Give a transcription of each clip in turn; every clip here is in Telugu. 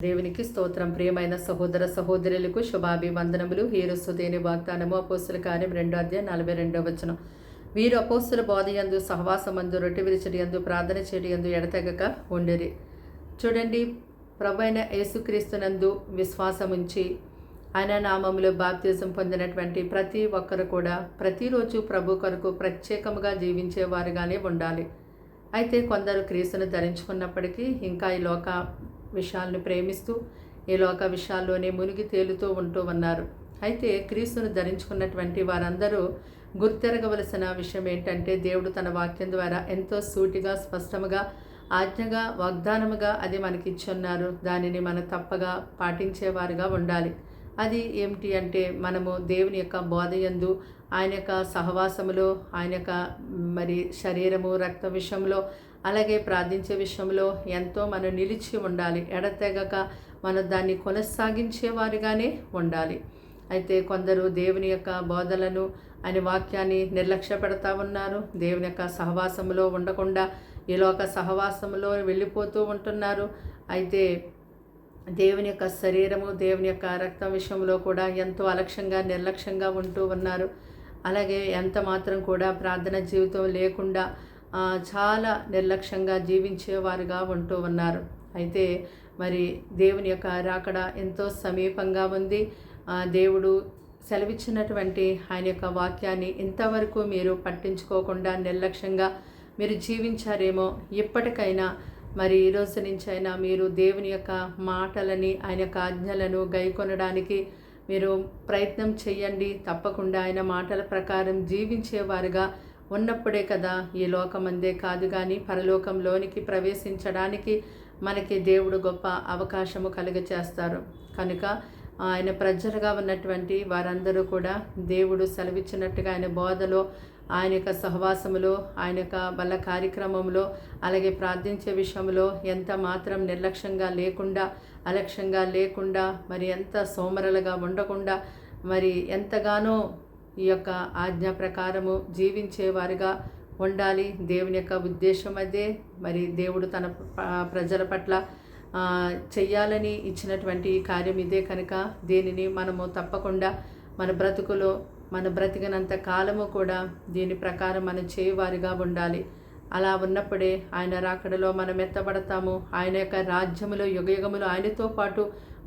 దేవునికి స్తోత్రం. ప్రియమైన సహోదర సహోదరులకు శుభాభివందనములు. హీరసుదేని వాగ్దానము అపోస్తుల కార్యం 2:42. వీరు అపోస్తుల బోధయందు సహవాసమందు రొట్టె విరిచడియందు ప్రార్థన చేయడియందు ఎడతెగక ఉండిరి. చూడండి, ప్రభువైన యేసుక్రీస్తునందు విశ్వాసముంచి ఆయన నామములో బాప్తిజం పొందినటువంటి ప్రతి ఒక్కరు కూడా ప్రతిరోజు ప్రభు కొరకు ప్రత్యేకముగా జీవించేవారుగానే ఉండాలి. అయితే కొందరు క్రీస్తును ధరించుకున్నప్పటికీ ఇంకా ఈ లోక విషయాలను ప్రేమిస్తూ ఈ లోక విషయాల్లోనే మునిగి తేలుతూ ఉంటూ ఉన్నారు. అయితే క్రీస్తును ధరించుకున్నటువంటి వారందరూ గుర్తెరగవలసిన విషయం ఏంటంటే, దేవుడు తన వాక్యం ద్వారా ఎంతో సూటిగా, స్పష్టముగా, ఆజ్ఞగా, వాగ్దానముగా అది మనకిచ్చున్నారు. దానిని మనం తప్పగా పాటించేవారుగా ఉండాలి. అది ఏమిటి అంటే, మనము దేవుని యొక్క బోధయందు, ఆయన యొక్క సహవాసములో, ఆయన యొక్క శరీరము రక్త విషయంలో, అలాగే ప్రార్థించే విషయంలో ఎంతో మనం నిలిచి ఉండాలి. ఎడతెగక మనం దాన్ని కొనసాగించేవారుగానే ఉండాలి. అయితే కొందరు దేవుని యొక్క బోధలను, ఆయన వాక్యాన్ని నిర్లక్ష్య పెడతా ఉన్నారు. దేవుని యొక్క సహవాసములో ఉండకుండా ఈ లోక సహవాసములో వెళ్ళిపోతూ ఉంటున్నారు. అయితే దేవుని యొక్క శరీరము, దేవుని యొక్క రక్తం విషయంలో కూడా ఎంతో అలక్ష్యంగా, నిర్లక్ష్యంగా ఉంటూ ఉన్నారు. అలాగే ఎంత మాత్రం కూడా ప్రార్థన జీవితం లేకుండా చాలా నిర్లక్ష్యంగా జీవించేవారుగా ఉంటూ ఉన్నారు. అయితే దేవుని యొక్క రాకడ ఎంతో సమీపంగా ఉంది. దేవుడు సెలవిచ్చినటువంటి ఆయన యొక్క వాక్యాన్ని ఇంతవరకు మీరు పట్టించుకోకుండా నిర్లక్ష్యంగా మీరు జీవించారేమో. ఇప్పటికైనా ఈ రోజు నుంచైనా మీరు దేవుని యొక్క మాటలని, ఆయన యొక్క ఆజ్ఞలను గైకొనడానికి మీరు ప్రయత్నం చేయండి. తప్పకుండా ఆయన మాటల ప్రకారం జీవించేవారుగా ఉన్నప్పుడే కదా ఈ లోకమందే కాదు కానీ పరలోకంలోనికి ప్రవేశించడానికి మనకి దేవుడు గొప్ప అవకాశము కలుగచేస్తారు. కనుక ఆయన ప్రజలుగా ఉన్నటువంటి వారందరూ కూడా దేవుడు సెలవిచ్చినట్టుగా ఆయన బోధలో, ఆయన యొక్క సహవాసములో, ఆయన యొక్క బల్ల కార్యక్రమంలో, అలాగే ప్రార్థించే విషయంలో ఎంత మాత్రం నిర్లక్ష్యంగా లేకుండా, అలక్ష్యంగా లేకుండా, ఎంత సోమరులుగా ఉండకుండా, ఎంతగానో ఈ యొక్క ఆజ్ఞ ప్రకారము జీవించేవారుగా ఉండాలి. దేవుని యొక్క ఉద్దేశం అదే. దేవుడు తన ప్రజల పట్ల చెయ్యాలని ఇచ్చినటువంటి కార్యం ఇదే. కనుక దీనిని మనము తప్పకుండా మన బ్రతుకులో, మన బ్రతికినంత కాలము కూడా దీని ప్రకారం మనం చేయవారుగా ఉండాలి. అలా ఉన్నప్పుడే ఆయన రాకడలో మనం ఎత్తబడతాము. ఆయన యొక్క రాజ్యములో యుగయుగములు ఆయనతో పాటు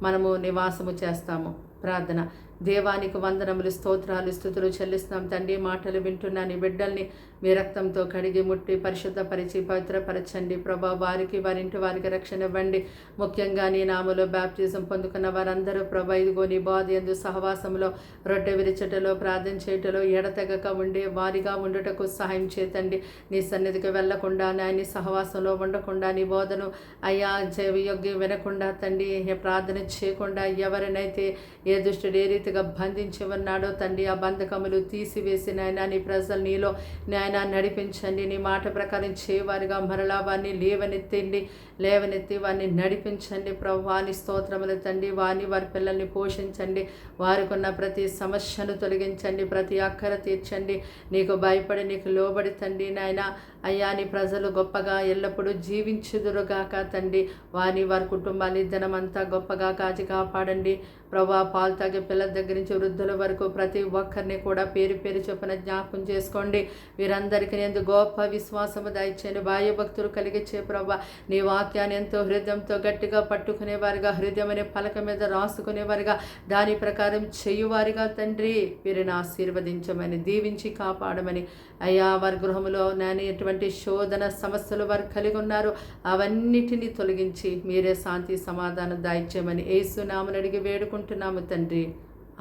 మనము నివాసము చేస్తాము. ప్రార్థన. దేవానికి వందనములు, స్తోత్రాలు, స్తుతులు చెల్లిస్తున్నాం తండ్రి. మాటలు వింటున్న నీ బిడ్డల్ని మీ రక్తంతో కడిగి ముట్టి పరిశుద్ధపరిచి పవిత్రపరచండి ప్రభా. వారికి, వారింటి వారికి రక్షణ ఇవ్వండి. ముఖ్యంగా నీ నామలో బాప్తిజం పొందుకున్న వారందరూ ప్రభా, ఇదిగో నీ బోధయందు సహవాసంలో, రొట్టె విరిచటలో, ప్రార్థన చేయటలో ఎడతెగక ఉండే వారిగా ఉండుటకు సహాయం చేతండి. నీ సన్నిధికి వెళ్లకుండా, నీ సహవాసంలో ఉండకుండా, నీ బోధను అయ్యా చెవియొగ్గి వినకుండా తండ్రి, ప్రార్థన చేయకుండా ఎవరినైతే ఏ దుష్టుడు ఏ రీతిగా బంధించి ఉన్నాడో తండ్రి, ఆ బంధకములు తీసివేసి నాయన నీ ప్రజలు నీలో నాయన నడిపించండి. నీ మాట ప్రకారం చేయవారిగా మరలా వారిని లేవనెత్తి వారిని నడిపించండి ప్రభు. వాని స్తోత్రములు తండ్రి. వారి పిల్లల్ని పోషించండి. వారికి ఉన్న ప్రతి సమస్యను తొలగించండి. ప్రతి అక్కర తీర్చండి. నీకు భయపడి, నీకు లోబడి తండ్రి నాయన అయ్యా నీ ప్రజలు గొప్పగా ఎల్లప్పుడూ జీవించుదురుగాక తండ్రి. వారి కుటుంబాన్ని దినమంతా గొప్పగా కాచి కాపాడండి ప్రభా. పాలు తాగే పిల్లల దగ్గర నుంచి వృద్ధుల వరకు ప్రతి ఒక్కరిని కూడా పేరు పేరు చొప్పున జ్ఞాపకం చేసుకోండి. వీరందరికీ నేను గొప్ప విశ్వాసము దయచేయండి. బాహ్య భక్తులు కలిగించే ప్రభా, నీ వాక్యాన్ని ఎంతో హృదయంతో గట్టిగా పట్టుకునేవారుగా, హృదయం అనే పలక మీద రాసుకునేవారుగా, దాని ప్రకారం చేయువారిగా తండ్రి వీరిని ఆశీర్వదించమని, దీవించి కాపాడమని అయ్యా. వారి గృహంలో నేను ఎటువంటి శోధన సమస్యలు వారు కలిగి ఉన్నారు అవన్నిటినీ తొలగించి మీరే శాంతి సమాధానం దయచేయమని యేసు నామమున అడిగి వేడుకుంటున్నాము తండ్రి.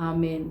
ఆమేన్.